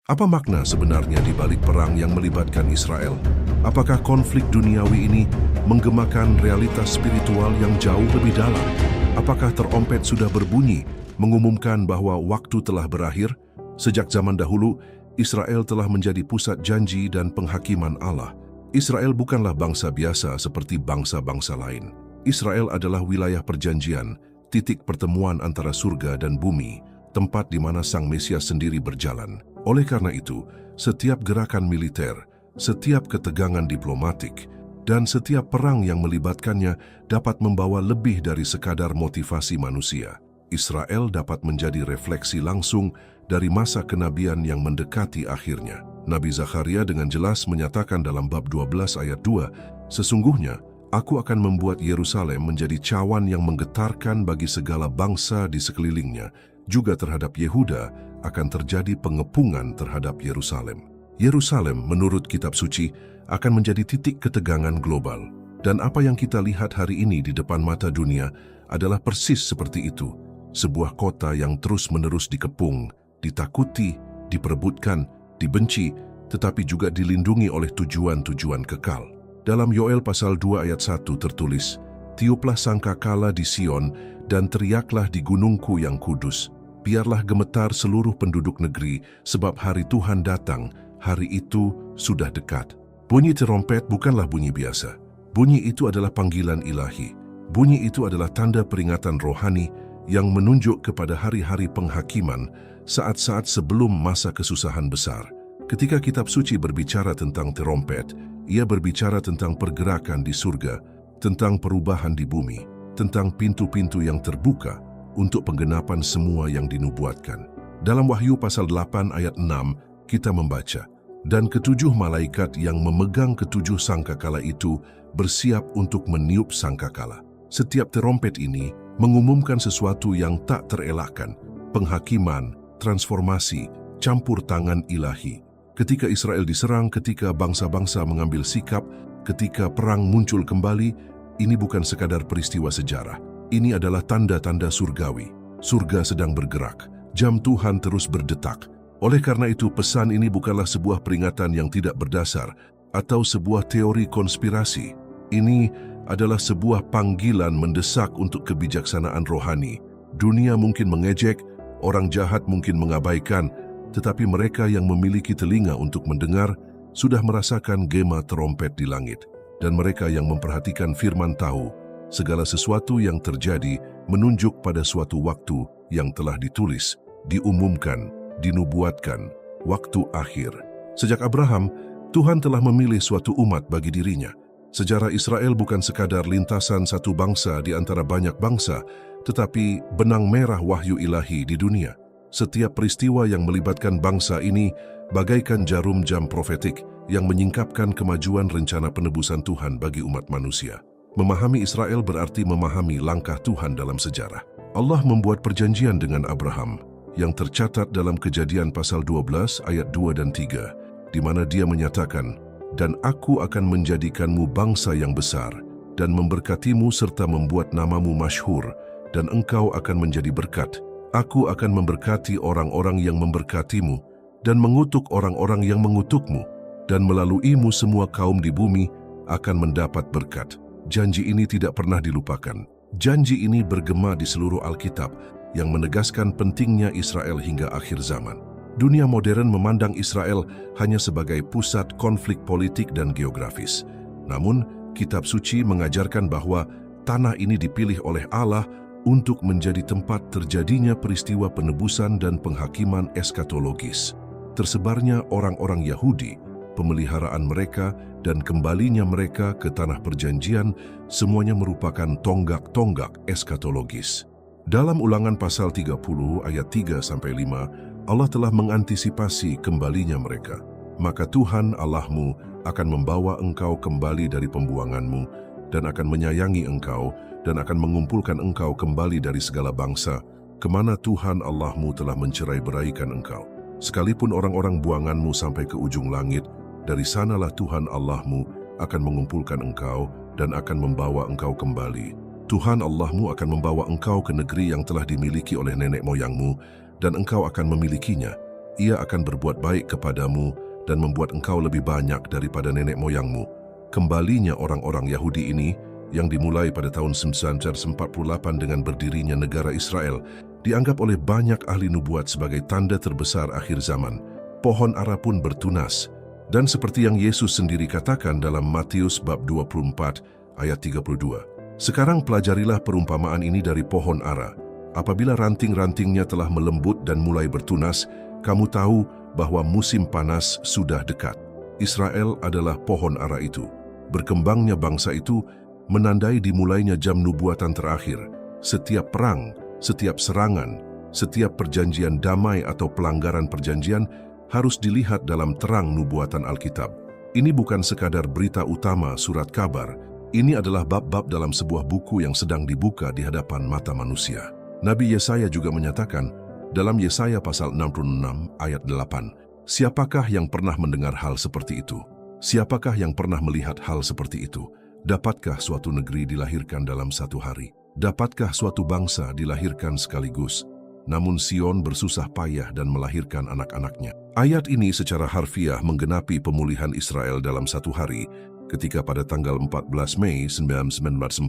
Apa makna sebenarnya di balik perang yang melibatkan Israel? Apakah konflik duniawi ini menggemakan realitas spiritual yang jauh lebih dalam? Apakah terompet sudah berbunyi, mengumumkan bahwa waktu telah berakhir? Sejak zaman dahulu, Israel telah menjadi pusat janji dan penghakiman Allah. Israel bukanlah bangsa biasa seperti bangsa-bangsa lain. Israel adalah wilayah perjanjian, titik pertemuan antara surga dan bumi, tempat di mana Sang Mesias sendiri berjalan. Oleh karena itu, setiap gerakan militer, setiap ketegangan diplomatik, dan setiap perang yang melibatkannya dapat membawa lebih dari sekadar motivasi manusia. Israel dapat menjadi refleksi langsung dari masa kenabian yang mendekati akhirnya. Nabi Zakharia dengan jelas menyatakan dalam bab 12 ayat 2, "Sesungguhnya, Aku akan membuat Yerusalem menjadi cawan yang menggetarkan bagi segala bangsa di sekelilingnya. Juga terhadap Yehuda akan terjadi pengepungan terhadap Yerusalem." Yerusalem, menurut kitab suci, akan menjadi titik ketegangan global. Dan apa yang kita lihat hari ini di depan mata dunia adalah persis seperti itu. Sebuah kota yang terus-menerus dikepung, ditakuti, diperebutkan, dibenci, tetapi juga dilindungi oleh tujuan-tujuan kekal. Dalam Yoel pasal 2 ayat 1 tertulis, "Tiuplah sangkakala di Sion dan teriaklah di gunungku yang kudus. Biarlah gemetar seluruh penduduk negeri, sebab hari Tuhan datang, hari itu sudah dekat." Bunyi terompet bukanlah bunyi biasa. Bunyi itu adalah panggilan ilahi. Bunyi itu adalah tanda peringatan rohani yang menunjuk kepada hari-hari penghakiman, saat-saat sebelum masa kesusahan besar. Ketika kitab suci berbicara tentang terompet, ia berbicara tentang pergerakan di surga, tentang perubahan di bumi, tentang pintu-pintu yang terbuka untuk penggenapan semua yang dinubuatkan. Dalam Wahyu pasal 8 ayat 6, kita membaca, "Dan ketujuh malaikat yang memegang ketujuh sangkakala itu bersiap untuk meniup sangkakala." Setiap terompet ini mengumumkan sesuatu yang tak terelakkan, penghakiman, transformasi, campur tangan ilahi. Ketika Israel diserang, ketika bangsa-bangsa mengambil sikap, ketika perang muncul kembali, ini bukan sekadar peristiwa sejarah. Ini adalah tanda-tanda surgawi. Surga sedang bergerak, jam Tuhan terus berdetak. Oleh karena itu, pesan ini bukanlah sebuah peringatan yang tidak berdasar atau sebuah teori konspirasi. Ini adalah sebuah panggilan mendesak untuk kebijaksanaan rohani. Dunia mungkin mengejek, orang jahat mungkin mengabaikan, tetapi mereka yang memiliki telinga untuk mendengar sudah merasakan gema terompet di langit. Dan mereka yang memperhatikan firman tahu, segala sesuatu yang terjadi menunjuk pada suatu waktu yang telah ditulis, diumumkan, dinubuatkan, waktu akhir. Sejak Abraham, Tuhan telah memilih suatu umat bagi dirinya. Sejarah Israel bukan sekadar lintasan satu bangsa di antara banyak bangsa, tetapi benang merah wahyu ilahi di dunia. Setiap peristiwa yang melibatkan bangsa ini bagaikan jarum jam profetik yang menyingkapkan kemajuan rencana penebusan Tuhan bagi umat manusia. Memahami Israel berarti memahami langkah Tuhan dalam sejarah. Allah membuat perjanjian dengan Abraham yang tercatat dalam Kejadian pasal 12 ayat 2 dan 3, di mana Dia menyatakan, "Dan aku akan menjadikanmu bangsa yang besar dan memberkatimu serta membuat namamu masyhur, dan engkau akan menjadi berkat. Aku akan memberkati orang-orang yang memberkatimu dan mengutuk orang-orang yang mengutukmu, dan melaluimu semua kaum di bumi akan mendapat berkat." Janji ini tidak pernah dilupakan. Janji ini bergema di seluruh Alkitab yang menegaskan pentingnya Israel hingga akhir zaman. Dunia modern memandang Israel hanya sebagai pusat konflik politik dan geografis. Namun, kitab suci mengajarkan bahwa tanah ini dipilih oleh Allah untuk menjadi tempat terjadinya peristiwa penebusan dan penghakiman eskatologis. Tersebarnya orang-orang Yahudi, pemeliharaan mereka, dan kembalinya mereka ke tanah perjanjian, semuanya merupakan tonggak-tonggak eskatologis. Dalam Ulangan pasal 30 ayat 3-5, Allah telah mengantisipasi kembalinya mereka. "Maka Tuhan Allahmu akan membawa engkau kembali dari pembuanganmu, dan akan menyayangi engkau, dan akan mengumpulkan engkau kembali dari segala bangsa, kemana Tuhan Allahmu telah mencerai-beraikan engkau. Sekalipun orang-orang buanganmu sampai ke ujung langit, dari sanalah Tuhan Allahmu akan mengumpulkan engkau dan akan membawa engkau kembali. Tuhan Allahmu akan membawa engkau ke negeri yang telah dimiliki oleh nenek moyangmu, dan engkau akan memilikinya. Ia akan berbuat baik kepadamu dan membuat engkau lebih banyak daripada nenek moyangmu. Kembalinya orang-orang Yahudi ini, yang dimulai pada tahun 948 dengan berdirinya negara Israel, dianggap oleh banyak ahli nubuat sebagai tanda terbesar akhir zaman. Pohon ara pun bertunas. Dan seperti yang Yesus sendiri katakan dalam Matius bab 24 ayat 32. Sekarang pelajarilah perumpamaan ini dari pohon ara. Apabila ranting-rantingnya telah melembut dan mulai bertunas, kamu tahu bahwa musim panas sudah dekat. Israel adalah pohon ara itu. Berkembangnya bangsa itu menandai dimulainya jam nubuatan terakhir. Setiap perang, setiap serangan, setiap perjanjian damai atau pelanggaran perjanjian harus dilihat dalam terang nubuatan Alkitab. Ini bukan sekadar berita utama surat kabar, ini adalah bab-bab dalam sebuah buku yang sedang dibuka di hadapan mata manusia. Nabi Yesaya juga menyatakan dalam Yesaya pasal 66 ayat 8, siapakah yang pernah mendengar hal seperti itu? Siapakah yang pernah melihat hal seperti itu? Dapatkah suatu negeri dilahirkan dalam satu hari? Dapatkah suatu bangsa dilahirkan sekaligus? Namun Sion bersusah payah dan melahirkan anak-anaknya. Ayat ini secara harfiah menggenapi pemulihan Israel dalam satu hari, ketika pada tanggal 14 Mei 1948,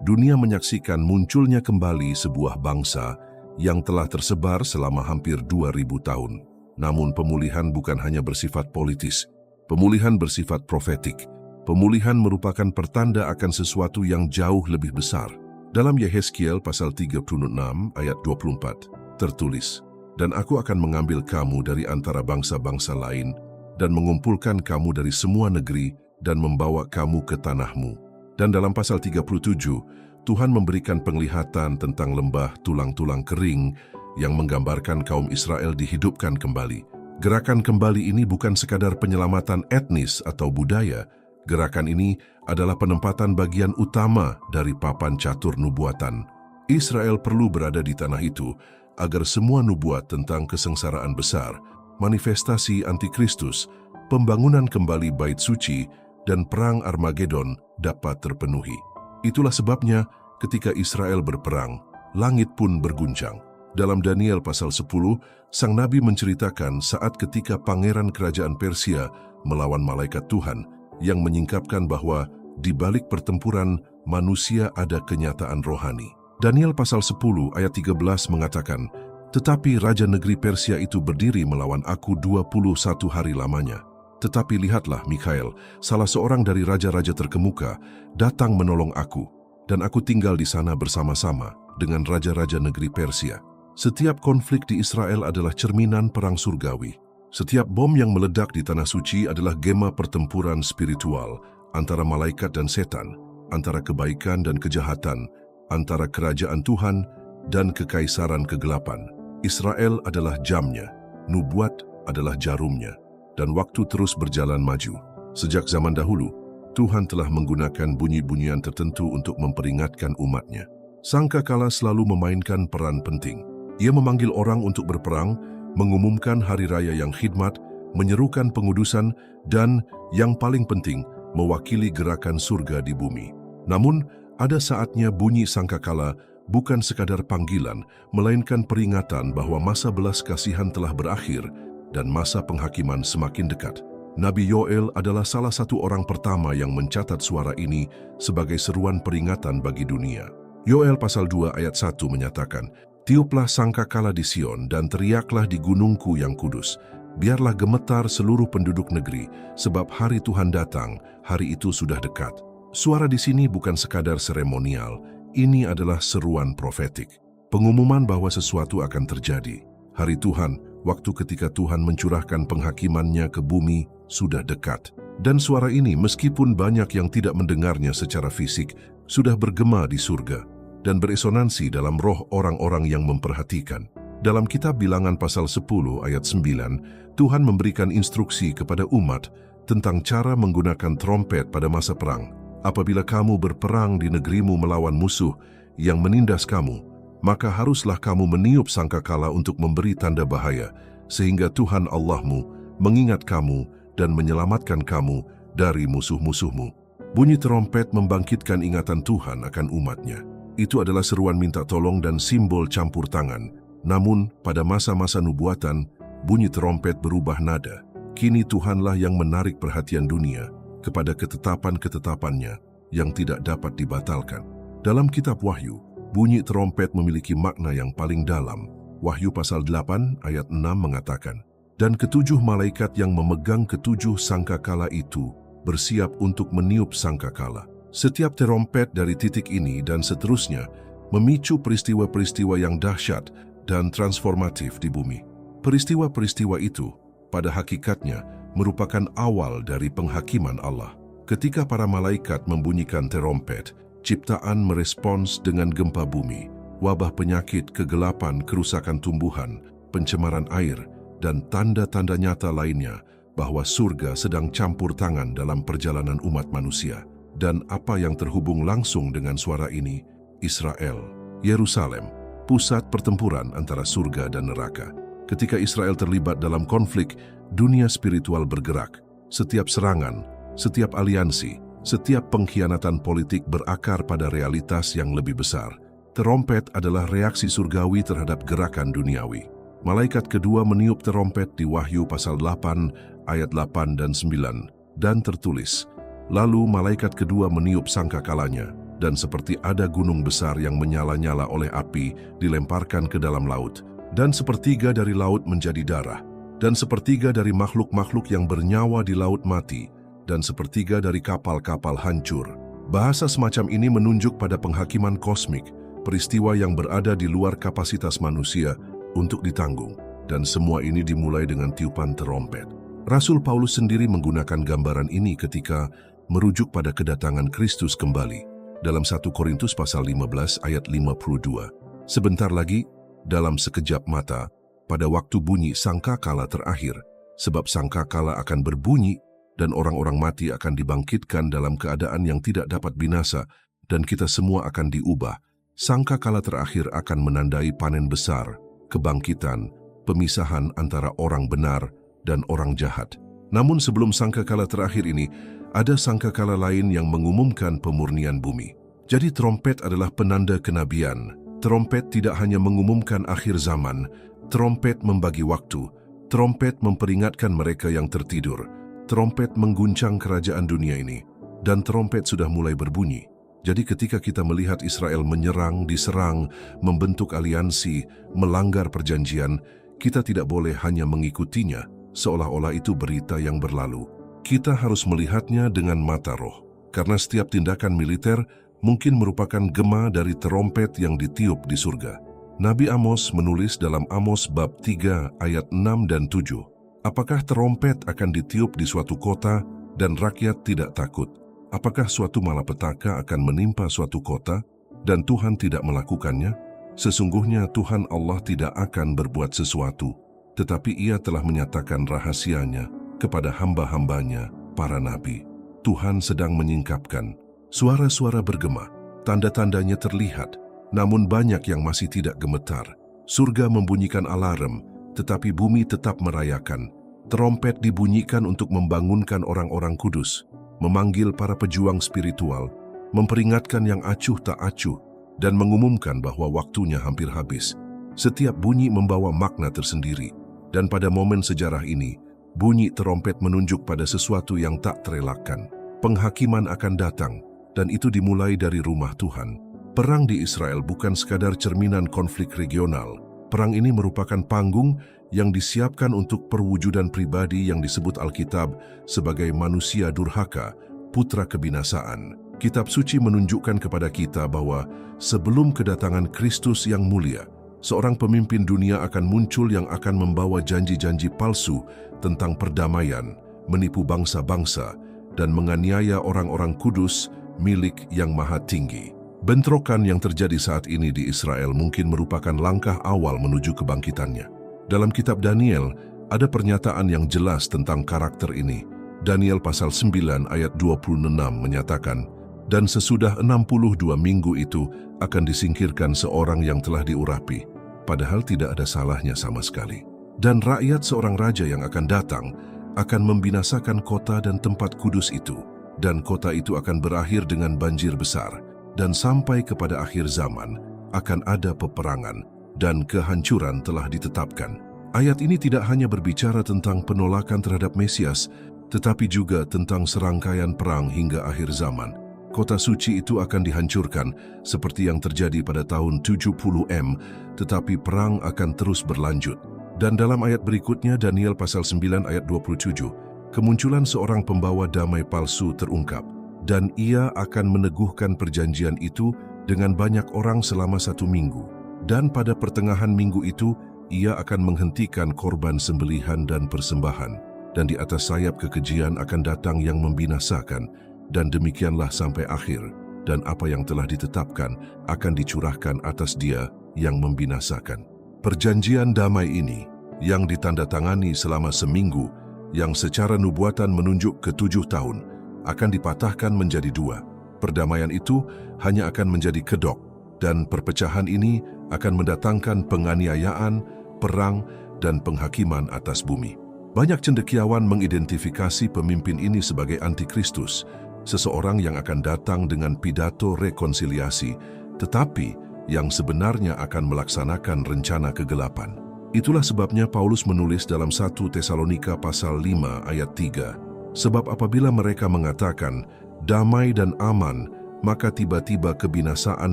dunia menyaksikan munculnya kembali sebuah bangsa yang telah tersebar selama hampir 2000 tahun. Namun pemulihan bukan hanya bersifat politis, pemulihan bersifat profetik. Pemulihan merupakan pertanda akan sesuatu yang jauh lebih besar. Dalam Yehezkiel pasal 36 ayat 24 tertulis, "Dan aku akan mengambil kamu dari antara bangsa-bangsa lain dan mengumpulkan kamu dari semua negeri dan membawa kamu ke tanahmu." Dan dalam pasal 37, Tuhan memberikan penglihatan tentang lembah tulang-tulang kering yang menggambarkan kaum Israel dihidupkan kembali. Gerakan kembali ini bukan sekadar penyelamatan etnis atau budaya. Gerakan ini adalah penempatan bagian utama dari papan catur nubuatan. Israel perlu berada di tanah itu agar semua nubuat tentang kesengsaraan besar, manifestasi antikristus, pembangunan kembali bait suci, dan perang Armageddon dapat terpenuhi. Itulah sebabnya ketika Israel berperang, langit pun berguncang. Dalam Daniel pasal 10, sang nabi menceritakan saat ketika pangeran kerajaan Persia melawan malaikat Tuhan, yang menyingkapkan bahwa di balik pertempuran manusia ada kenyataan rohani. Daniel pasal 10 ayat 13 mengatakan, "Tetapi raja negeri Persia itu berdiri melawan aku 21 hari lamanya. Tetapi lihatlah Mikhael, salah seorang dari raja-raja terkemuka, datang menolong aku, dan aku tinggal di sana bersama-sama dengan raja-raja negeri Persia." Setiap konflik di Israel adalah cerminan perang surgawi. Setiap bom yang meledak di Tanah Suci adalah gema pertempuran spiritual antara malaikat dan setan, antara kebaikan dan kejahatan, antara kerajaan Tuhan dan kekaisaran kegelapan. Israel adalah jamnya, nubuat adalah jarumnya, dan waktu terus berjalan maju. Sejak zaman dahulu, Tuhan telah menggunakan bunyi-bunyian tertentu untuk memperingatkan umatnya. Sangkakala selalu memainkan peran penting. Ia memanggil orang untuk berperang, mengumumkan hari raya yang khidmat, menyerukan pengudusan, dan yang paling penting, mewakili gerakan surga di bumi. Namun, ada saatnya bunyi sangkakala bukan sekadar panggilan, melainkan peringatan bahwa masa belas kasihan telah berakhir dan masa penghakiman semakin dekat. Nabi Yoel adalah salah satu orang pertama yang mencatat suara ini sebagai seruan peringatan bagi dunia. Yoel pasal 2 ayat 1 menyatakan, "Tiuplah sangkakala di Sion dan teriaklah di gunungku yang kudus. Biarlah gemetar seluruh penduduk negeri, sebab hari Tuhan datang, hari itu sudah dekat." Suara di sini bukan sekadar seremonial, ini adalah seruan profetik. Pengumuman bahwa sesuatu akan terjadi. Hari Tuhan, waktu ketika Tuhan mencurahkan penghakimannya ke bumi, sudah dekat. Dan suara ini, meskipun banyak yang tidak mendengarnya secara fisik, sudah bergema di surga dan beresonansi dalam roh orang-orang yang memperhatikan. Dalam kitab Bilangan pasal 10 ayat 9, Tuhan memberikan instruksi kepada umat tentang cara menggunakan trompet pada masa perang. "Apabila kamu berperang di negerimu melawan musuh yang menindas kamu, maka haruslah kamu meniup sangkakala untuk memberi tanda bahaya, sehingga Tuhan Allahmu mengingat kamu dan menyelamatkan kamu dari musuh-musuhmu." Bunyi trompet membangkitkan ingatan Tuhan akan umatnya. Itu adalah seruan minta tolong dan simbol campur tangan. Namun, pada masa-masa nubuatan, bunyi terompet berubah nada. Kini Tuhanlah yang menarik perhatian dunia kepada ketetapan-ketetapannya yang tidak dapat dibatalkan. Dalam kitab Wahyu, bunyi terompet memiliki makna yang paling dalam. Wahyu pasal 8 ayat 6 mengatakan, "Dan ketujuh malaikat yang memegang ketujuh sangkakala itu bersiap untuk meniup sangkakala." Setiap terompet dari titik ini dan seterusnya memicu peristiwa-peristiwa yang dahsyat dan transformatif di bumi. Peristiwa-peristiwa itu pada hakikatnya merupakan awal dari penghakiman Allah. Ketika para malaikat membunyikan terompet, ciptaan merespons dengan gempa bumi, wabah penyakit, kegelapan, kerusakan tumbuhan, pencemaran air, dan tanda-tanda nyata lainnya bahwa surga sedang campur tangan dalam perjalanan umat manusia. Dan apa yang terhubung langsung dengan suara ini? Israel, Yerusalem, pusat pertempuran antara surga dan neraka. Ketika Israel terlibat dalam konflik, dunia spiritual bergerak. Setiap serangan, setiap aliansi, setiap pengkhianatan politik berakar pada realitas yang lebih besar. Terompet adalah reaksi surgawi terhadap gerakan duniawi. Malaikat kedua meniup terompet di Wahyu pasal 8 ayat 8 dan 9 dan tertulis, "Lalu malaikat kedua meniup sangkakalanya, dan seperti ada gunung besar yang menyala-nyala oleh api dilemparkan ke dalam laut, dan sepertiga dari laut menjadi darah, dan sepertiga dari makhluk-makhluk yang bernyawa di laut mati, dan sepertiga dari kapal-kapal hancur." Bahasa semacam ini menunjuk pada penghakiman kosmik, peristiwa yang berada di luar kapasitas manusia untuk ditanggung, dan semua ini dimulai dengan tiupan terompet. Rasul Paulus sendiri menggunakan gambaran ini ketika merujuk pada kedatangan Kristus kembali dalam 1 Korintus pasal 15 ayat 52. Sebentar lagi, dalam sekejap mata, pada waktu bunyi sangkakala terakhir, sebab sangkakala akan berbunyi dan orang-orang mati akan dibangkitkan dalam keadaan yang tidak dapat binasa dan kita semua akan diubah. Sangkakala terakhir akan menandai panen besar, kebangkitan, pemisahan antara orang benar dan orang jahat. Namun sebelum sangkakala terakhir ini, ada sangkakala lain yang mengumumkan pemurnian bumi. Jadi trompet adalah penanda kenabian. Trompet tidak hanya mengumumkan akhir zaman, trompet membagi waktu, trompet memperingatkan mereka yang tertidur, trompet mengguncang kerajaan dunia ini, dan trompet sudah mulai berbunyi. Jadi ketika kita melihat Israel menyerang, diserang, membentuk aliansi, melanggar perjanjian, kita tidak boleh hanya mengikutinya, seolah-olah itu berita yang berlalu. Kita harus melihatnya dengan mata roh, karena setiap tindakan militer mungkin merupakan gema dari terompet yang ditiup di surga. Nabi Amos menulis dalam Amos bab 3 ayat 6 dan 7, "Apakah terompet akan ditiup di suatu kota dan rakyat tidak takut? Apakah suatu malapetaka akan menimpa suatu kota dan Tuhan tidak melakukannya? Sesungguhnya Tuhan Allah tidak akan berbuat sesuatu, tetapi Ia telah menyatakan rahasianya kepada hamba-hambanya, para nabi." Tuhan sedang menyingkapkan. Suara-suara bergema, tanda-tandanya terlihat, namun banyak yang masih tidak gemetar. Surga membunyikan alarm, tetapi bumi tetap merayakan. Terompet dibunyikan untuk membangunkan orang-orang kudus, memanggil para pejuang spiritual, memperingatkan yang acuh tak acuh, dan mengumumkan bahwa waktunya hampir habis. Setiap bunyi membawa makna tersendiri, dan pada momen sejarah ini, bunyi terompet menunjuk pada sesuatu yang tak terelakkan. Penghakiman akan datang, dan itu dimulai dari rumah Tuhan. Perang di Israel bukan sekadar cerminan konflik regional. Perang ini merupakan panggung yang disiapkan untuk perwujudan pribadi yang disebut Alkitab sebagai manusia durhaka, putra kebinasaan. Kitab suci menunjukkan kepada kita bahwa sebelum kedatangan Kristus yang mulia, seorang pemimpin dunia akan muncul yang akan membawa janji-janji palsu tentang perdamaian, menipu bangsa-bangsa, dan menganiaya orang-orang kudus milik yang maha tinggi. Bentrokan yang terjadi saat ini di Israel mungkin merupakan langkah awal menuju kebangkitannya. Dalam kitab Daniel, ada pernyataan yang jelas tentang karakter ini. Daniel pasal 9 ayat 26 menyatakan, "Dan sesudah 62 minggu itu akan disingkirkan seorang yang telah diurapi, padahal tidak ada salahnya sama sekali. Dan rakyat seorang raja yang akan datang akan membinasakan kota dan tempat kudus itu, dan kota itu akan berakhir dengan banjir besar, dan sampai kepada akhir zaman akan ada peperangan, dan kehancuran telah ditetapkan." Ayat ini tidak hanya berbicara tentang penolakan terhadap Mesias, tetapi juga tentang serangkaian perang hingga akhir zaman. Kota suci itu akan dihancurkan seperti yang terjadi pada tahun 70M, tetapi perang akan terus berlanjut. Dan dalam ayat berikutnya, Daniel pasal 9 ayat 27, kemunculan seorang pembawa damai palsu terungkap, dan ia akan meneguhkan perjanjian itu dengan banyak orang selama 1 minggu. Dan pada pertengahan minggu itu, ia akan menghentikan korban sembelihan dan persembahan, dan di atas sayap kekejian akan datang yang membinasakan, dan demikianlah sampai akhir, dan apa yang telah ditetapkan akan dicurahkan atas dia yang membinasakan. Perjanjian damai ini, yang ditandatangani selama seminggu, yang secara nubuatan menunjuk ke 7 tahun, akan dipatahkan menjadi 2. Perdamaian itu hanya akan menjadi kedok, dan perpecahan ini akan mendatangkan penganiayaan, perang, dan penghakiman atas bumi. Banyak cendekiawan mengidentifikasi pemimpin ini sebagai antikristus, seseorang yang akan datang dengan pidato rekonsiliasi, tetapi yang sebenarnya akan melaksanakan rencana kegelapan. Itulah sebabnya Paulus menulis dalam 1 Tesalonika pasal 5 ayat 3, sebab apabila mereka mengatakan damai dan aman, maka tiba-tiba kebinasaan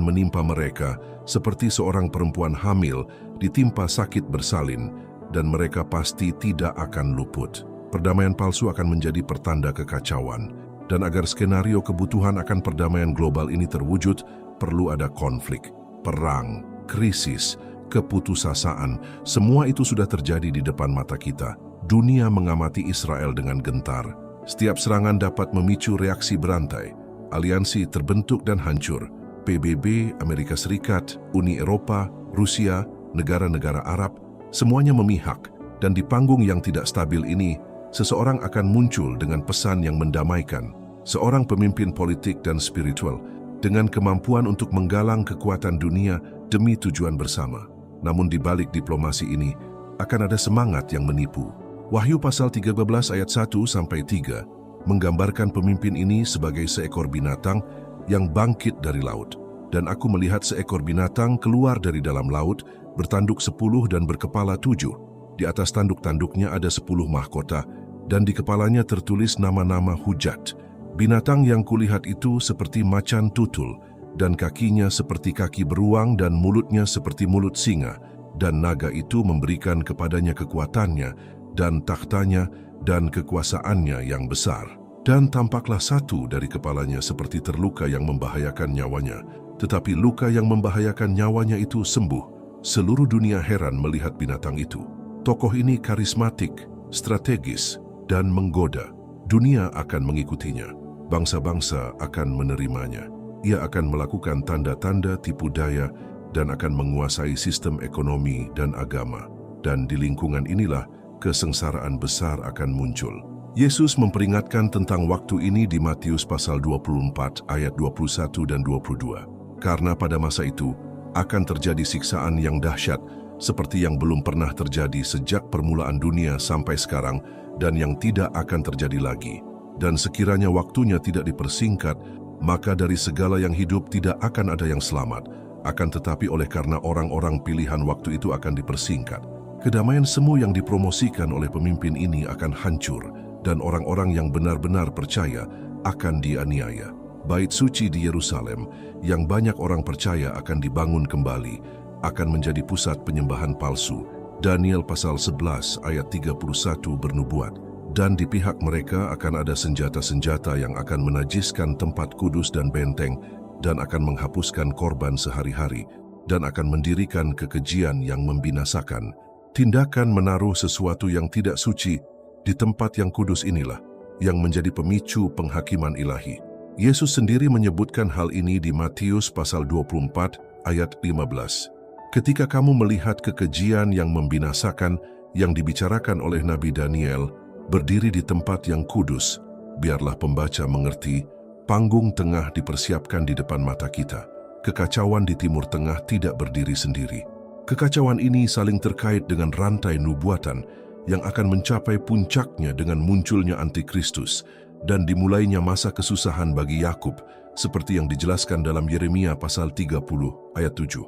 menimpa mereka seperti seorang perempuan hamil ditimpa sakit bersalin, dan mereka pasti tidak akan luput. Perdamaian palsu akan menjadi pertanda kekacauan, dan agar skenario kebutuhan akan perdamaian global ini terwujud, perlu ada konflik, perang, krisis, keputusasaan. Semua itu sudah terjadi di depan mata kita. Dunia mengamati Israel dengan gentar. Setiap serangan dapat memicu reaksi berantai. Aliansi terbentuk dan hancur. PBB, Amerika Serikat, Uni Eropa, Rusia, negara-negara Arab, semuanya memihak. Dan di panggung yang tidak stabil ini, seseorang akan muncul dengan pesan yang mendamaikan. Seorang pemimpin politik dan spiritual dengan kemampuan untuk menggalang kekuatan dunia demi tujuan bersama. Namun di balik diplomasi ini akan ada semangat yang menipu. Wahyu pasal 13 ayat 1-3 menggambarkan pemimpin ini sebagai seekor binatang yang bangkit dari laut. Dan aku melihat seekor binatang keluar dari dalam laut, bertanduk 10 dan berkepala 7. Di atas tanduk-tanduknya ada 10 mahkota, dan di kepalanya tertulis nama-nama hujat. Binatang yang kulihat itu seperti macan tutul, dan kakinya seperti kaki beruang dan mulutnya seperti mulut singa. Dan naga itu memberikan kepadanya kekuatannya, dan takhtanya, dan kekuasaannya yang besar. Dan tampaklah satu dari kepalanya seperti terluka yang membahayakan nyawanya. Tetapi luka yang membahayakan nyawanya itu sembuh. Seluruh dunia heran melihat binatang itu. Tokoh ini karismatik, strategis, dan menggoda. Dunia akan mengikutinya. Bangsa-bangsa akan menerimanya. Ia akan melakukan tanda-tanda tipu daya dan akan menguasai sistem ekonomi dan agama. Dan di lingkungan inilah kesengsaraan besar akan muncul. Yesus memperingatkan tentang waktu ini di Matius pasal 24 ayat 21 dan 22. Karena pada masa itu akan terjadi siksaan yang dahsyat seperti yang belum pernah terjadi sejak permulaan dunia sampai sekarang dan yang tidak akan terjadi lagi. Dan sekiranya waktunya tidak dipersingkat, maka dari segala yang hidup tidak akan ada yang selamat. Akan tetapi oleh karena orang-orang pilihan waktu itu akan dipersingkat, kedamaian semu yang dipromosikan oleh pemimpin ini akan hancur, dan orang-orang yang benar-benar percaya akan dianiaya. Bait suci di Yerusalem, yang banyak orang percaya akan dibangun kembali, akan menjadi pusat penyembahan palsu. Daniel pasal 11 ayat 31 bernubuat. Dan di pihak mereka akan ada senjata-senjata yang akan menajiskan tempat kudus dan benteng, dan akan menghapuskan korban sehari-hari, dan akan mendirikan kekejian yang membinasakan. Tindakan menaruh sesuatu yang tidak suci di tempat yang kudus inilah yang menjadi pemicu penghakiman ilahi. Yesus sendiri menyebutkan hal ini di Matius pasal 24 ayat 15. Ketika kamu melihat kekejian yang membinasakan yang dibicarakan oleh Nabi Daniel berdiri di tempat yang kudus, biarlah pembaca mengerti, panggung tengah dipersiapkan di depan mata kita. Kekacauan di Timur Tengah tidak berdiri sendiri. Kekacauan ini saling terkait dengan rantai nubuatan yang akan mencapai puncaknya dengan munculnya Antikristus dan dimulainya masa kesusahan bagi Yakub, seperti yang dijelaskan dalam Yeremia pasal 30 ayat 7.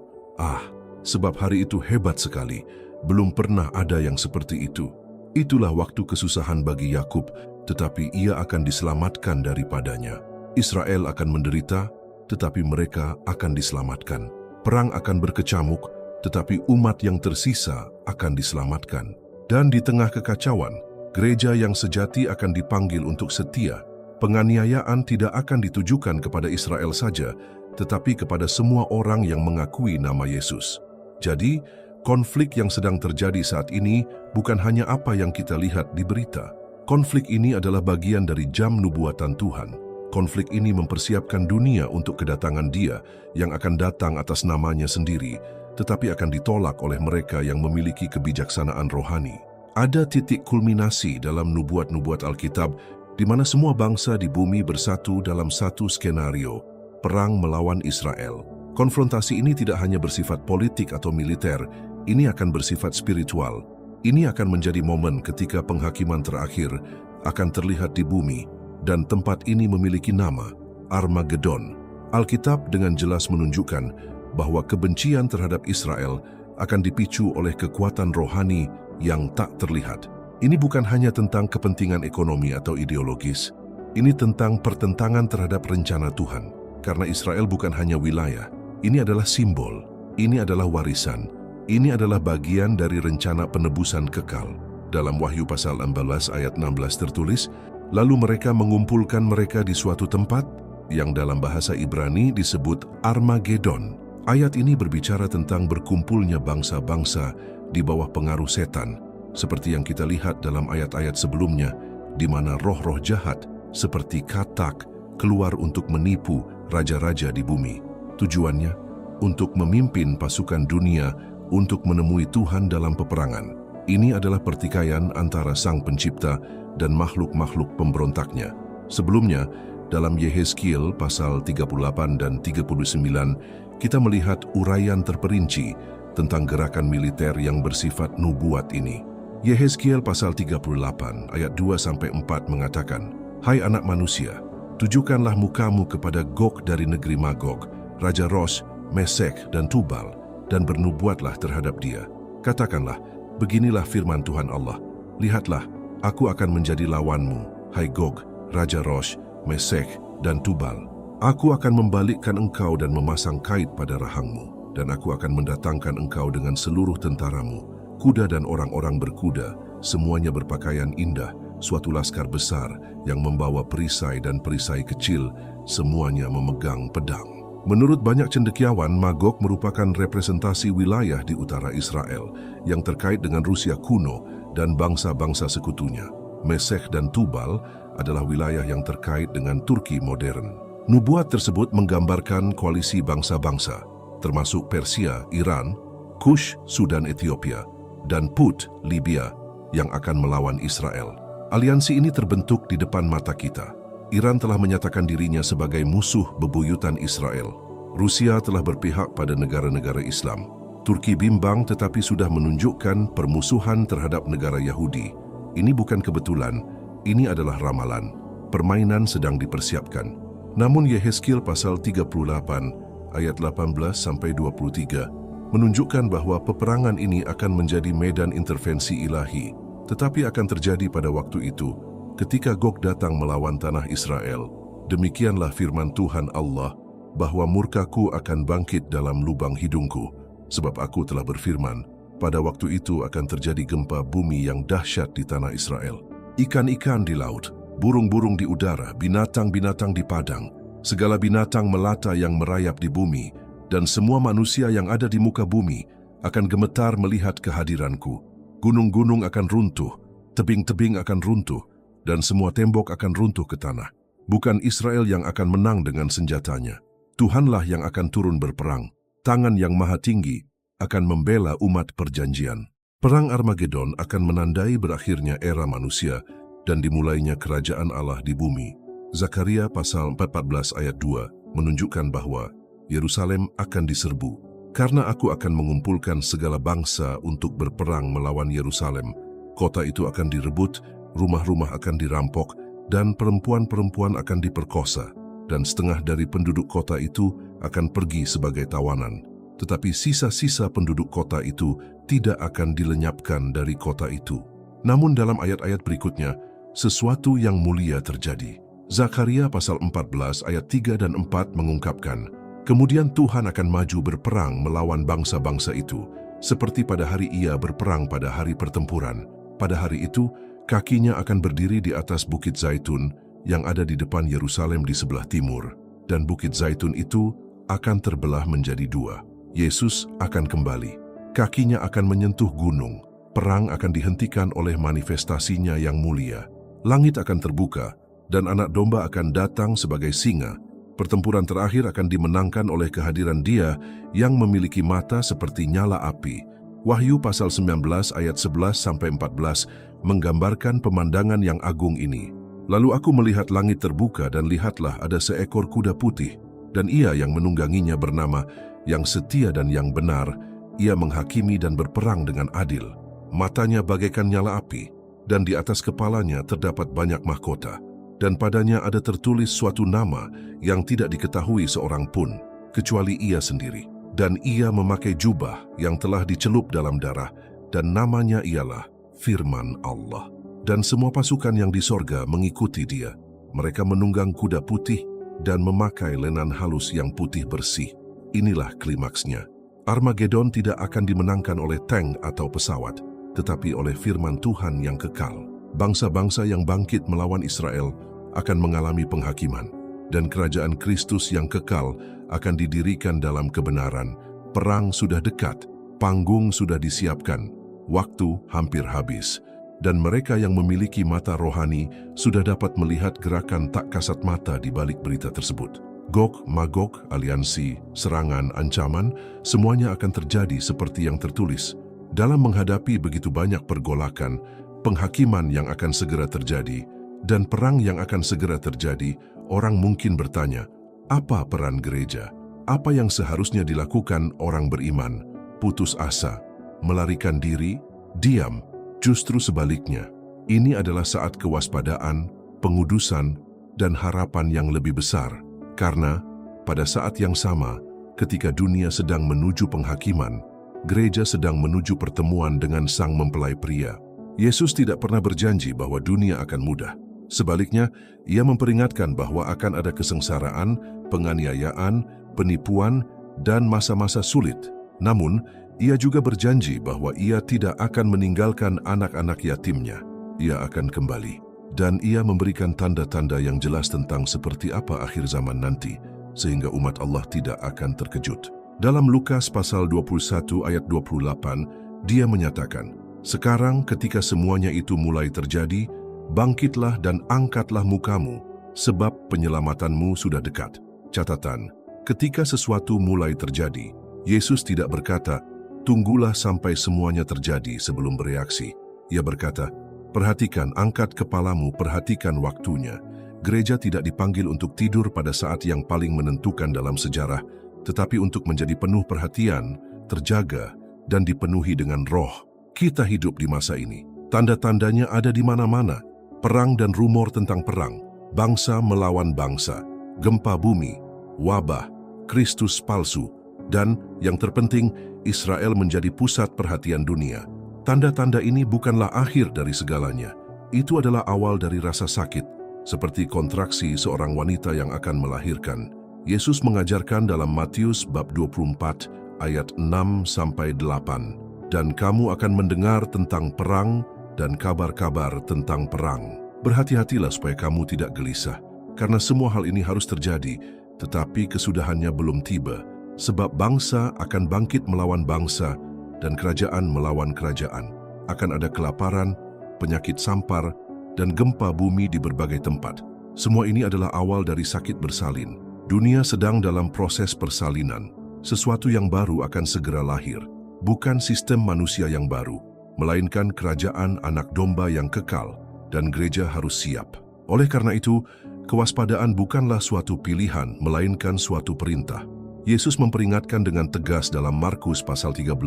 Sebab hari itu hebat sekali, Belum pernah ada yang seperti itu. Itulah waktu kesusahan bagi Yakub, tetapi ia akan diselamatkan daripadanya. Israel akan menderita, tetapi mereka akan diselamatkan. Perang akan berkecamuk, tetapi umat yang tersisa akan diselamatkan. Dan di tengah kekacauan, gereja yang sejati akan dipanggil untuk setia. Penganiayaan tidak akan ditujukan kepada Israel saja, tetapi kepada semua orang yang mengakui nama Yesus. Jadi, konflik yang sedang terjadi saat ini bukan hanya apa yang kita lihat di berita. Konflik ini adalah bagian dari jam nubuatan Tuhan. Konflik ini mempersiapkan dunia untuk kedatangan Dia yang akan datang atas namanya sendiri, tetapi akan ditolak oleh mereka yang memiliki kebijaksanaan rohani. Ada titik kulminasi dalam nubuat-nubuat Alkitab di mana semua bangsa di bumi bersatu dalam satu skenario, perang melawan Israel. Konfrontasi ini tidak hanya bersifat politik atau militer, ini akan bersifat spiritual. Ini akan menjadi momen ketika penghakiman terakhir akan terlihat di bumi, dan tempat ini memiliki nama, Armageddon. Alkitab dengan jelas menunjukkan bahwa kebencian terhadap Israel akan dipicu oleh kekuatan rohani yang tak terlihat. Ini bukan hanya tentang kepentingan ekonomi atau ideologis. Ini tentang pertentangan terhadap rencana Tuhan. Karena Israel bukan hanya wilayah, ini adalah simbol, ini adalah warisan, ini adalah bagian dari rencana penebusan kekal. Dalam Wahyu pasal 14 ayat 16 tertulis, lalu mereka mengumpulkan mereka di suatu tempat yang dalam bahasa Ibrani disebut Armageddon. Ayat ini berbicara tentang berkumpulnya bangsa-bangsa di bawah pengaruh setan, seperti yang kita lihat dalam ayat-ayat sebelumnya, di mana roh-roh jahat seperti katak keluar untuk menipu raja-raja di bumi. Tujuannya untuk memimpin pasukan dunia untuk menemui Tuhan dalam peperangan. Ini adalah pertikaian antara Sang Pencipta dan makhluk-makhluk pemberontaknya. Sebelumnya, dalam Yehezkiel pasal 38 dan 39, kita melihat uraian terperinci tentang gerakan militer yang bersifat nubuat ini. Yehezkiel pasal 38 ayat 2-4 mengatakan, "Hai anak manusia, tujukanlah mukamu kepada Gog dari negeri Magog, Raja Rosh, Mesek dan Tubal, dan bernubuatlah terhadap dia. Katakanlah, beginilah firman Tuhan Allah, lihatlah, aku akan menjadi lawanmu, hai Gog, Raja Rosh, Mesek dan Tubal. Aku akan membalikkan engkau dan memasang kait pada rahangmu, dan aku akan mendatangkan engkau dengan seluruh tentaramu, kuda dan orang-orang berkuda, semuanya berpakaian indah, suatu laskar besar yang membawa perisai dan perisai kecil, semuanya memegang pedang." Menurut banyak cendekiawan, Magog merupakan representasi wilayah di utara Israel yang terkait dengan Rusia kuno dan bangsa-bangsa sekutunya. Mesek dan Tubal adalah wilayah yang terkait dengan Turki modern. Nubuat tersebut menggambarkan koalisi bangsa-bangsa, termasuk Persia, Iran, Kush, Sudan, Ethiopia, dan Put, Libya, yang akan melawan Israel. Aliansi ini terbentuk di depan mata kita. Iran telah menyatakan dirinya sebagai musuh bebuyutan Israel. Rusia telah berpihak pada negara-negara Islam. Turki bimbang tetapi sudah menunjukkan permusuhan terhadap negara Yahudi. Ini bukan kebetulan, ini adalah ramalan. Permainan sedang dipersiapkan. Namun Yehezkiel pasal 38 ayat 18-23 menunjukkan bahwa peperangan ini akan menjadi medan intervensi ilahi, tetapi akan terjadi pada waktu itu ketika Gog datang melawan tanah Israel. Demikianlah firman Tuhan Allah, bahwa murkaku akan bangkit dalam lubang hidungku, sebab aku telah berfirman, pada waktu itu akan terjadi gempa bumi yang dahsyat di tanah Israel. Ikan-ikan di laut, burung-burung di udara, binatang-binatang di padang, segala binatang melata yang merayap di bumi, dan semua manusia yang ada di muka bumi akan gemetar melihat kehadiranku. Gunung-gunung akan runtuh, tebing-tebing akan runtuh, dan semua tembok akan runtuh ke tanah. Bukan Israel yang akan menang dengan senjatanya. Tuhanlah yang akan turun berperang. Tangan yang maha tinggi akan membela umat perjanjian. Perang Armageddon akan menandai berakhirnya era manusia dan dimulainya kerajaan Allah di bumi. Zakaria pasal 14 ayat 2 menunjukkan bahwa Yerusalem akan diserbu. Karena aku akan mengumpulkan segala bangsa untuk berperang melawan Yerusalem. Kota itu akan direbut, rumah-rumah akan dirampok, dan perempuan-perempuan akan diperkosa, dan setengah dari penduduk kota itu akan pergi sebagai tawanan. Tetapi sisa-sisa penduduk kota itu tidak akan dilenyapkan dari kota itu. Namun dalam ayat-ayat berikutnya, sesuatu yang mulia terjadi. Zakaria pasal 14 ayat 3 dan 4 mengungkapkan, kemudian Tuhan akan maju berperang melawan bangsa-bangsa itu, seperti pada hari Ia berperang pada hari pertempuran. Pada hari itu, kakinya akan berdiri di atas Bukit Zaitun yang ada di depan Yerusalem di sebelah timur, dan Bukit Zaitun itu akan terbelah menjadi dua. Yesus akan kembali. Kakinya akan menyentuh gunung. Perang akan dihentikan oleh manifestasinya yang mulia. Langit akan terbuka, dan anak domba akan datang sebagai singa. Pertempuran terakhir akan dimenangkan oleh kehadiran Dia yang memiliki mata seperti nyala api. Wahyu pasal 19 ayat 11-14 menggambarkan pemandangan yang agung ini. Lalu aku melihat langit terbuka dan lihatlah ada seekor kuda putih, dan Ia yang menungganginya bernama Yang Setia dan Yang Benar. Ia menghakimi dan berperang dengan adil. Matanya bagaikan nyala api, dan di atas kepalanya terdapat banyak mahkota. Dan padanya ada tertulis suatu nama yang tidak diketahui seorang pun, kecuali Ia sendiri. Dan Ia memakai jubah yang telah dicelup dalam darah, dan namanya ialah Firman Allah. Dan semua pasukan yang di sorga mengikuti Dia. Mereka menunggang kuda putih dan memakai lenan halus yang putih bersih. Inilah klimaksnya. Armageddon tidak akan dimenangkan oleh tank atau pesawat, tetapi oleh firman Tuhan yang kekal. Bangsa-bangsa yang bangkit melawan Israel akan mengalami penghakiman, dan kerajaan Kristus yang kekal akan didirikan dalam kebenaran. Perang sudah dekat, panggung sudah disiapkan, waktu hampir habis, dan mereka yang memiliki mata rohani sudah dapat melihat gerakan tak kasat mata di balik berita tersebut. Gog, Magog, aliansi, serangan, ancaman, semuanya akan terjadi seperti yang tertulis. Dalam menghadapi begitu banyak pergolakan, penghakiman yang akan segera terjadi, dan perang yang akan segera terjadi, orang mungkin bertanya, apa peran gereja? Apa yang seharusnya dilakukan orang beriman? Putus asa, melarikan diri, diam. Justru sebaliknya, ini adalah saat kewaspadaan, pengudusan, dan harapan yang lebih besar. Karena pada saat yang sama, ketika dunia sedang menuju penghakiman, gereja sedang menuju pertemuan dengan Sang Mempelai Pria. Yesus tidak pernah berjanji bahwa dunia akan mudah. Sebaliknya, Ia memperingatkan bahwa akan ada kesengsaraan, penganiayaan, penipuan, dan masa-masa sulit. Namun, Ia juga berjanji bahwa Ia tidak akan meninggalkan anak-anak yatimnya. Ia akan kembali, dan Ia memberikan tanda-tanda yang jelas tentang seperti apa akhir zaman nanti, sehingga umat Allah tidak akan terkejut. Dalam Lukas pasal 21 ayat 28, Dia menyatakan, sekarang ketika semuanya itu mulai terjadi, bangkitlah dan angkatlah mukamu, sebab penyelamatanmu sudah dekat. Catatan, ketika sesuatu mulai terjadi, Yesus tidak berkata, tunggulah sampai semuanya terjadi sebelum bereaksi. Ia berkata, perhatikan, angkat kepalamu, perhatikan waktunya. Gereja tidak dipanggil untuk tidur pada saat yang paling menentukan dalam sejarah, tetapi untuk menjadi penuh perhatian, terjaga, dan dipenuhi dengan roh. Kita hidup di masa ini. Tanda-tandanya ada di mana-mana. Perang dan rumor tentang perang, bangsa melawan bangsa, gempa bumi, wabah, Kristus palsu, dan yang terpenting, Israel menjadi pusat perhatian dunia. Tanda-tanda ini bukanlah akhir dari segalanya. Itu adalah awal dari rasa sakit, seperti kontraksi seorang wanita yang akan melahirkan. Yesus mengajarkan dalam Matius bab 24 ayat 6-8, dan kamu akan mendengar tentang perang dan kabar-kabar tentang perang. Berhati-hatilah supaya kamu tidak gelisah, karena semua hal ini harus terjadi, tetapi kesudahannya belum tiba, sebab bangsa akan bangkit melawan bangsa dan kerajaan melawan kerajaan. Akan ada kelaparan, penyakit sampar, dan gempa bumi di berbagai tempat. Semua ini adalah awal dari sakit bersalin. Dunia sedang dalam proses persalinan. Sesuatu yang baru akan segera lahir, bukan sistem manusia yang baru, melainkan kerajaan anak domba yang kekal, dan gereja harus siap. Oleh karena itu, kewaspadaan bukanlah suatu pilihan, melainkan suatu perintah. Yesus memperingatkan dengan tegas dalam Markus pasal 13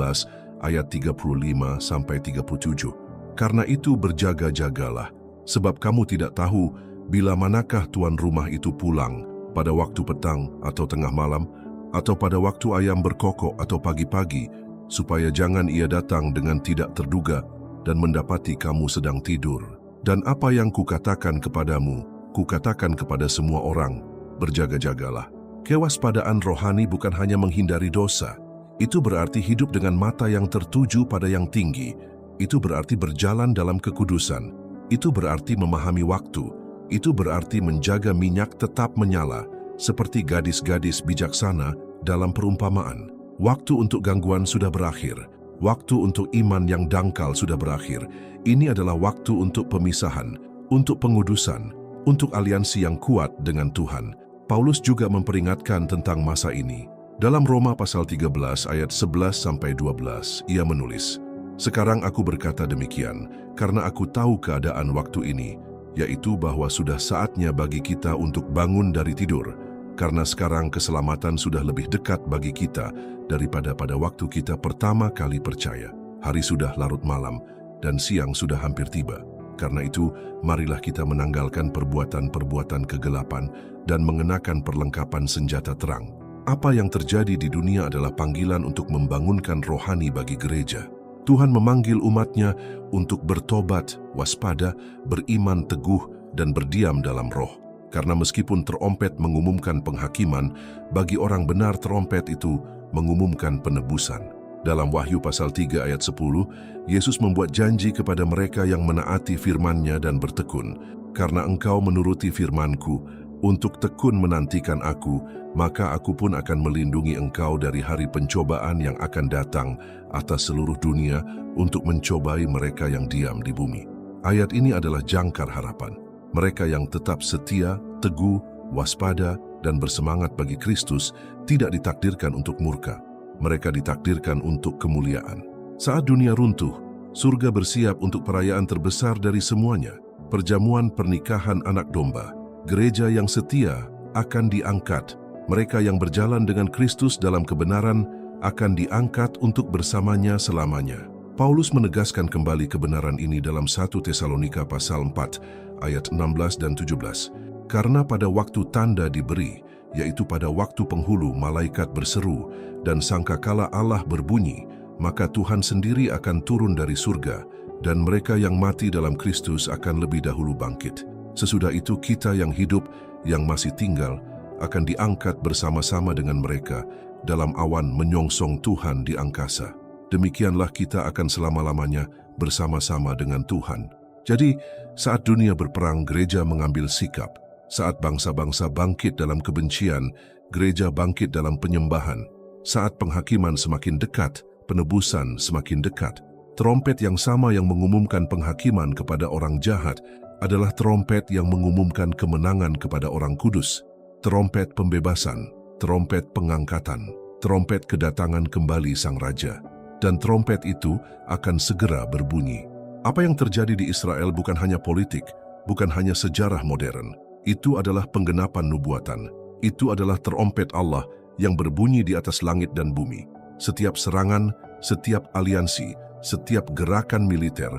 ayat 35-37. Karena itu berjaga-jagalah, sebab kamu tidak tahu bila manakah tuan rumah itu pulang, pada waktu petang atau tengah malam, atau pada waktu ayam berkokok atau pagi-pagi, supaya jangan ia datang dengan tidak terduga dan mendapati kamu sedang tidur. Dan apa yang kukatakan kepadamu, kukatakan kepada semua orang, berjaga-jagalah. Kewaspadaan rohani bukan hanya menghindari dosa. Itu berarti hidup dengan mata yang tertuju pada yang tinggi. Itu berarti berjalan dalam kekudusan. Itu berarti memahami waktu. Itu berarti menjaga minyak tetap menyala, seperti gadis-gadis bijaksana dalam perumpamaan. Waktu untuk gangguan sudah berakhir. Waktu untuk iman yang dangkal sudah berakhir. Ini adalah waktu untuk pemisahan, untuk pengudusan, untuk aliansi yang kuat dengan Tuhan. Paulus juga memperingatkan tentang masa ini. Dalam Roma pasal 13 ayat 11-12, ia menulis, "Sekarang aku berkata demikian, karena aku tahu keadaan waktu ini, yaitu bahwa sudah saatnya bagi kita untuk bangun dari tidur, karena sekarang keselamatan sudah lebih dekat bagi kita daripada pada waktu kita pertama kali percaya. Hari sudah larut malam, dan siang sudah hampir tiba. Karena itu, marilah kita menanggalkan perbuatan-perbuatan kegelapan dan mengenakan perlengkapan senjata terang." Apa yang terjadi di dunia adalah panggilan untuk membangunkan rohani bagi gereja. Tuhan memanggil umatnya untuk bertobat, waspada, beriman teguh, dan berdiam dalam roh. Karena meskipun terompet mengumumkan penghakiman, bagi orang benar terompet itu mengumumkan penebusan. Dalam Wahyu pasal 3 ayat 10, Yesus membuat janji kepada mereka yang menaati firman-Nya dan bertekun, "Karena engkau menuruti firman-Ku, untuk tekun menantikan Aku, maka Aku pun akan melindungi engkau dari hari pencobaan yang akan datang atas seluruh dunia untuk mencobai mereka yang diam di bumi." Ayat ini adalah jangkar harapan. Mereka yang tetap setia, teguh, waspada, dan bersemangat bagi Kristus tidak ditakdirkan untuk murka. Mereka ditakdirkan untuk kemuliaan. Saat dunia runtuh, surga bersiap untuk perayaan terbesar dari semuanya, perjamuan pernikahan anak domba. Gereja yang setia akan diangkat. Mereka yang berjalan dengan Kristus dalam kebenaran akan diangkat untuk bersamanya selamanya. Paulus menegaskan kembali kebenaran ini dalam 1 Tesalonika pasal 4 ayat 16 dan 17. Karena pada waktu tanda diberi, yaitu pada waktu penghulu malaikat berseru dan sangkakala Allah berbunyi, maka Tuhan sendiri akan turun dari surga dan mereka yang mati dalam Kristus akan lebih dahulu bangkit. Sesudah itu kita yang hidup, yang masih tinggal, akan diangkat bersama-sama dengan mereka dalam awan menyongsong Tuhan di angkasa. Demikianlah kita akan selama-lamanya bersama-sama dengan Tuhan. Jadi, saat dunia berperang, gereja mengambil sikap. Saat bangsa-bangsa bangkit dalam kebencian, gereja bangkit dalam penyembahan. Saat penghakiman semakin dekat, penebusan semakin dekat. Terompet yang sama yang mengumumkan penghakiman kepada orang jahat adalah terompet yang mengumumkan kemenangan kepada orang kudus. Terompet pembebasan, terompet pengangkatan, terompet kedatangan kembali Sang Raja. Dan terompet itu akan segera berbunyi. Apa yang terjadi di Israel bukan hanya politik, bukan hanya sejarah modern. Itu adalah penggenapan nubuatan. Itu adalah terompet Allah yang berbunyi di atas langit dan bumi. Setiap serangan, setiap aliansi, setiap gerakan militer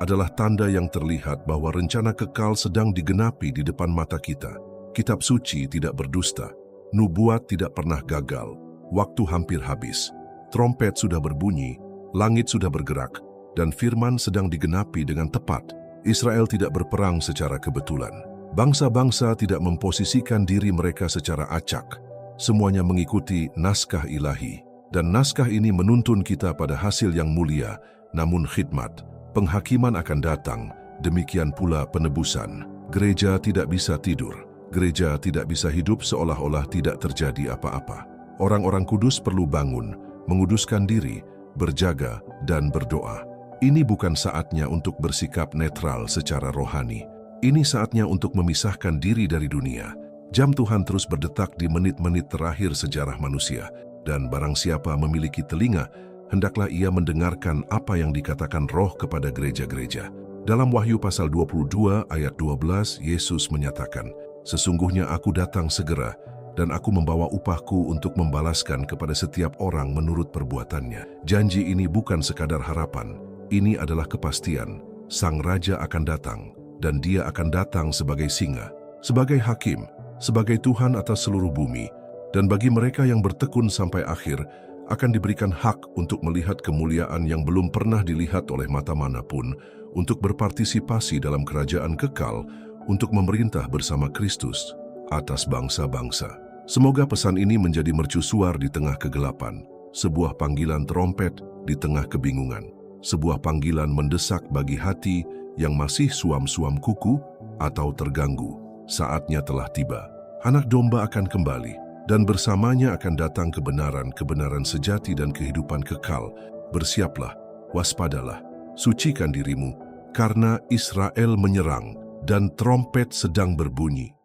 adalah tanda yang terlihat bahwa rencana kekal sedang digenapi di depan mata kita. Kitab suci tidak berdusta. Nubuat tidak pernah gagal. Waktu hampir habis. Trompet sudah berbunyi, langit sudah bergerak, dan firman sedang digenapi dengan tepat. Israel tidak berperang secara kebetulan. Bangsa-bangsa tidak memposisikan diri mereka secara acak. Semuanya mengikuti naskah ilahi. Dan naskah ini menuntun kita pada hasil yang mulia, namun khidmat. Penghakiman akan datang, demikian pula penebusan. Gereja tidak bisa tidur. Gereja tidak bisa hidup seolah-olah tidak terjadi apa-apa. Orang-orang kudus perlu bangun, menguduskan diri, berjaga, dan berdoa. Ini bukan saatnya untuk bersikap netral secara rohani. Ini saatnya untuk memisahkan diri dari dunia. Jam Tuhan terus berdetak di menit-menit terakhir sejarah manusia. Dan barang siapa memiliki telinga, hendaklah ia mendengarkan apa yang dikatakan Roh kepada gereja-gereja. Dalam Wahyu pasal 22 ayat 12, Yesus menyatakan, "Sesungguhnya aku datang segera, dan aku membawa upahku untuk membalaskan kepada setiap orang menurut perbuatannya." Janji ini bukan sekadar harapan, ini adalah kepastian. Sang Raja akan datang, dan Dia akan datang sebagai singa, sebagai hakim, sebagai Tuhan atas seluruh bumi. Dan bagi mereka yang bertekun sampai akhir, akan diberikan hak untuk melihat kemuliaan yang belum pernah dilihat oleh mata manapun, untuk berpartisipasi dalam kerajaan kekal, untuk memerintah bersama Kristus atas bangsa-bangsa. Semoga pesan ini menjadi mercusuar di tengah kegelapan, sebuah panggilan terompet di tengah kebingungan, sebuah panggilan mendesak bagi hati yang masih suam-suam kuku atau terganggu. Saatnya telah tiba. Anak domba akan kembali, dan bersamanya akan datang kebenaran sejati dan kehidupan kekal. Bersiaplah, waspadalah, sucikan dirimu, karena Israel menyerang dan trompet sedang berbunyi.